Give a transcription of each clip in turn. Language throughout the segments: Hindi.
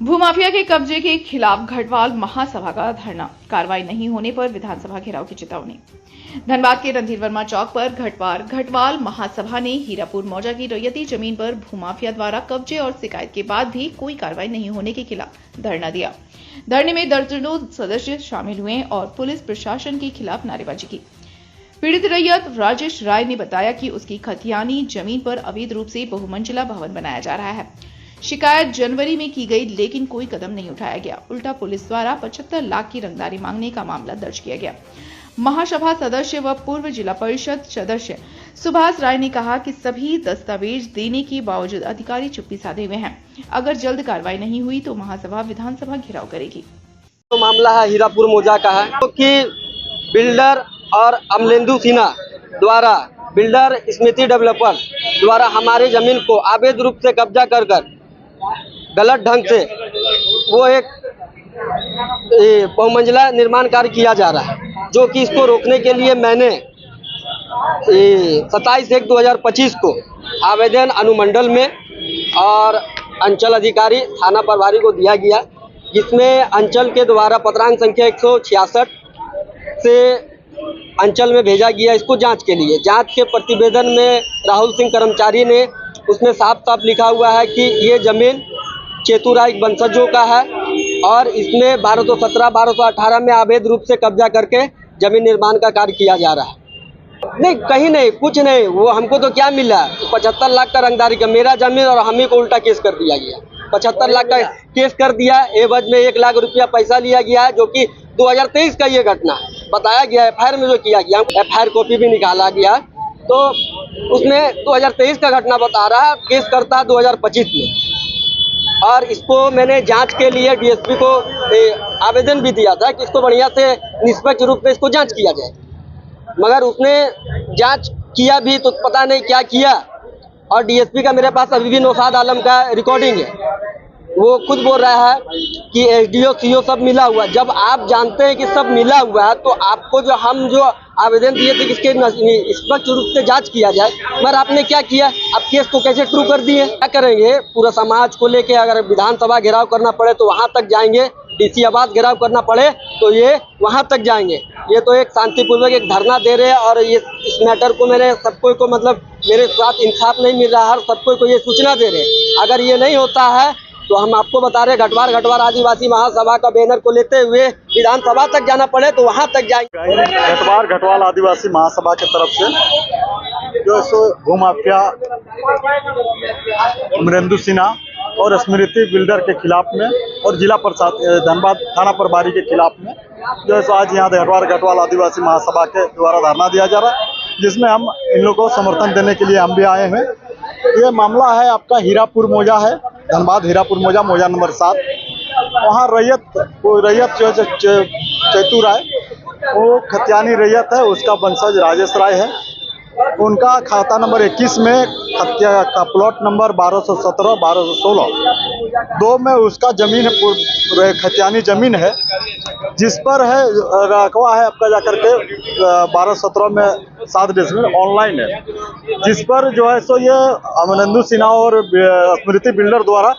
भूमाफिया के कब्जे के खिलाफ घटवाल महासभा का धरना, कार्रवाई नहीं होने पर विधानसभा घेराव की चेतावनी। धनबाद के रणधीर वर्मा चौक पर घटवाल महासभा ने हीरापुर मौजा की रैयती जमीन पर भूमाफिया द्वारा कब्जे और शिकायत के बाद भी कोई कार्रवाई नहीं होने के खिलाफ धरना दिया। धरने में दर्जनों सदस्य शामिल हुए और पुलिस प्रशासन के खिलाफ नारेबाजी की। पीड़ित रैयत राजेश राय ने बताया कि उसकी खतियानी जमीन पर अवैध रूप से बहुमंजिला भवन बनाया जा रहा है। शिकायत जनवरी में की गई, लेकिन कोई कदम नहीं उठाया गया। उल्टा पुलिस द्वारा 75 लाख की रंगदारी मांगने का मामला दर्ज किया गया। महासभा सदस्य व पूर्व जिला परिषद सदस्य सुभाष राय ने कहा कि सभी दस्तावेज देने के बावजूद अधिकारी चुप्पी साधे हुए हैं। अगर जल्द कार्रवाई नहीं हुई तो महासभा विधानसभा घेराव करेगी। तो मामला है हीरापुर मौजा का है, क्योंकि बिल्डर और अमलेंदु सिन्हा द्वारा बिल्डर स्मृति डेवलपर द्वारा हमारे जमीन को अवैध रूप से कब्जा कर गलत ढंग से वो एक बहुमंजिला निर्माण कार्य किया जा रहा है, जो कि इसको रोकने के लिए मैंने 27/1/2025 को आवेदन अनुमंडल में और अंचल अधिकारी थाना प्रभारी को दिया गया, जिसमें अंचल के द्वारा पत्रांक संख्या 166 से अंचल में भेजा गया इसको जांच के लिए। जांच के प्रतिवेदन में राहुल सिंह कर्मचारी ने उसमें साफ साफ लिखा हुआ है कि ये जमीन चेतुराय वंशजों का है और इसमें 1217, 1218 में अवैध रूप से कब्जा करके जमीन निर्माण का कार्य किया जा रहा है। नहीं, कहीं नहीं, कुछ नहीं। वो हमको तो क्या मिला, 75 लाख का रंगदारी का मेरा जमीन और हम ही को उल्टा केस कर दिया गया। 75 लाख का केस कर दिया, एवज में 1 लाख रुपया पैसा लिया गया है, जो कि 2023 का ये घटना है बताया गया। एफआईआर में जो किया गया, एफआईआर कॉपी भी निकाला गया, तो उसमें 2023 का घटना बता रहा है, केस करता है 2025 में। और इसको मैंने जांच के लिए डीएसपी को आवेदन भी दिया था कि इसको बढ़िया से निष्पक्ष रूप में इसको जांच किया जाए, मगर उसने जांच किया भी तो पता नहीं क्या किया। और डीएसपी का मेरे पास अभी भी नौशाद आलम का रिकॉर्डिंग है, वो खुद बोल रहा है कि एसडीओ सीओ सब मिला हुआ। जब आप जानते हैं कि सब मिला हुआ है, तो आपको हम जो आवेदन दिए थे कि इसके निष्पक्ष रूप से जांच किया जाए, मगर आपने क्या किया, आप केस को कैसे ट्रू कर दिए। क्या करेंगे, पूरा समाज को लेके अगर विधानसभा घेराव करना पड़े तो वहां तक जाएंगे, डीसी आवास घेराव करना पड़े तो ये वहां तक जाएंगे। ये तो एक शांतिपूर्वक एक धरना दे रहे हैं और ये इस मैटर को मैंने सबको को मतलब मेरे साथ इंसाफ नहीं मिल रहा है, सबको को ये सूचना दे रहे हैं। अगर ये नहीं होता है तो हम आपको बता रहे घटवार आदिवासी महासभा का बैनर को लेते हुए विधानसभा तक जाना पड़े तो वहां तक जाएंगे। घटवाल आदिवासी महासभा की तरफ से जो सो भूमाफिया अमलेंदु सिन्हा और स्मृति बिल्डर के खिलाफ में और जिला प्रशासन धनबाद थाना प्रभारी के खिलाफ में जो है सो आज यहाँ घटवाल आदिवासी महासभा के द्वारा धरना दिया जा रहा है, जिसमें हम इन लोगों को समर्थन देने के लिए हम भी आए हैं। ये मामला है आपका हीरापुर मौजा है, धनबाद हीरापुर मौजा, मौजा नंबर 7। वहाँ रैयत जो चेतु राय, वो खतियानी रैयत है, उसका वंशज राजेश राय है। उनका खाता नंबर 21 में खतिया का प्लॉट नंबर 1217, 1216 2 में उसका जमीन है, खतियानी जमीन है, जिस पर है रकवा है आपका जाकर के 1217 में 7 डेसिमल ऑनलाइन है, जिस पर जो है सो ये अमलेंदु सिन्हा और स्मृति बिल्डर द्वारा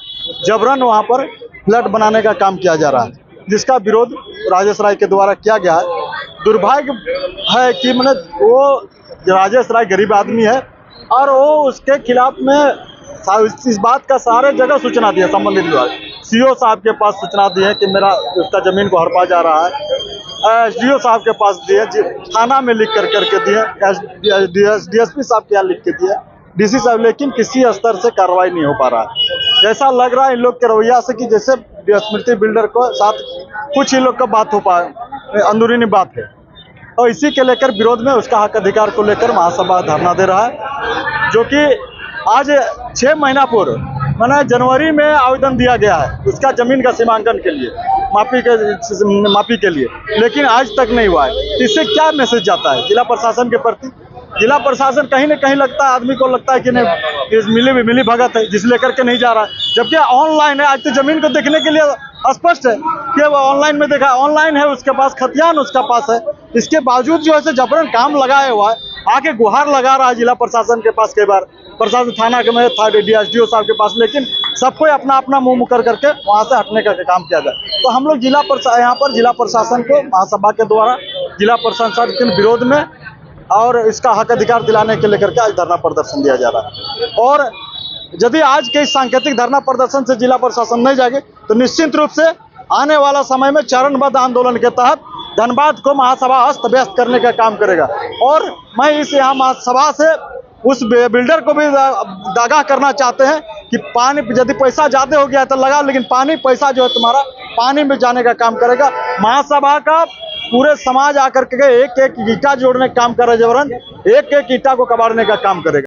जबरन वहाँ पर फ्लैट बनाने का काम किया जा रहा है, जिसका विरोध राजेश राय के द्वारा किया गया है। दुर्भाग्य है कि मतलब वो राजेश राय गरीब आदमी है और वो उसके खिलाफ में इस बात का सारे जगह सूचना दिया, संबंधित विभाग सीओ साहब के पास सूचना दी है कि मेरा उसका जमीन को हड़पा जा रहा है। एसडीओ साहब के पास दिए, थाना में लिख करके दिए, डीएसपी साहब के यहाँ लिख के दिए, डीसी साहब, लेकिन किसी स्तर से कार्रवाई नहीं हो पा रहा है। ऐसा लग रहा है इन लोग के रवैया से कि जैसे स्मृति बिल्डर को साथ कुछ ही लोग का बात हो पाए, अंदरूनी बात है, और इसी के लेकर विरोध में उसका हक अधिकार को लेकर महासभा धरना दे रहा है, जो कि आज 6 महीना पूर्व मैंने जनवरी में आवेदन दिया गया है उसका जमीन का सीमांकन के लिए, मापी के लिए, लेकिन आज तक नहीं हुआ है। इससे क्या मैसेज जाता है जिला प्रशासन के प्रति? जिला प्रशासन कहीं न कहीं लगता है, आदमी को लगता है कि नहीं मिली भगत है, जिस लेकर के नहीं जा रहा है, जबकि ऑनलाइन है। आज तो जमीन को देखने के लिए स्पष्ट है कि वो ऑनलाइन में देखा, ऑनलाइन है, उसके पास खतियान उसका पास है, इसके बावजूद जो है जबरन काम लगाया हुआ है, आके गुहार लगा रहा है जिला प्रशासन के पास कई बार। प्रशासन थाना के में था DSDO साहब के पास, लेकिन सबको अपना अपना मुंह मुकर करके वहाँ से हटने का काम किया जाए। तो हम लोग यहाँ पर जिला प्रशासन को महासभा के द्वारा जिला प्रशासन के विरोध में और इसका हक अधिकार दिलाने के लेकर के आज धरना प्रदर्शन दिया जा रहा है। और यदि आज के इस सांकेतिक धरना प्रदर्शन से जिला प्रशासन नहीं जाएगी तो निश्चित रूप से आने वाला समय में चरणबद्ध आंदोलन के तहत धनबाद को महासभा अस्त व्यस्त करने का काम करेगा। और मैं इस यहाँ महासभा से उस बिल्डर को भी दागा करना चाहते हैं कि पानी यदि पैसा ज़्यादा हो गया तो लगाओ, लेकिन पानी पैसा जो है तुम्हारा पानी में जाने का काम करेगा। महासभा का पूरे समाज आकर के एक एक ईंटा जोड़ने का काम करे, जबरन एक एक ईंटा को कबाड़ने का काम करेगा।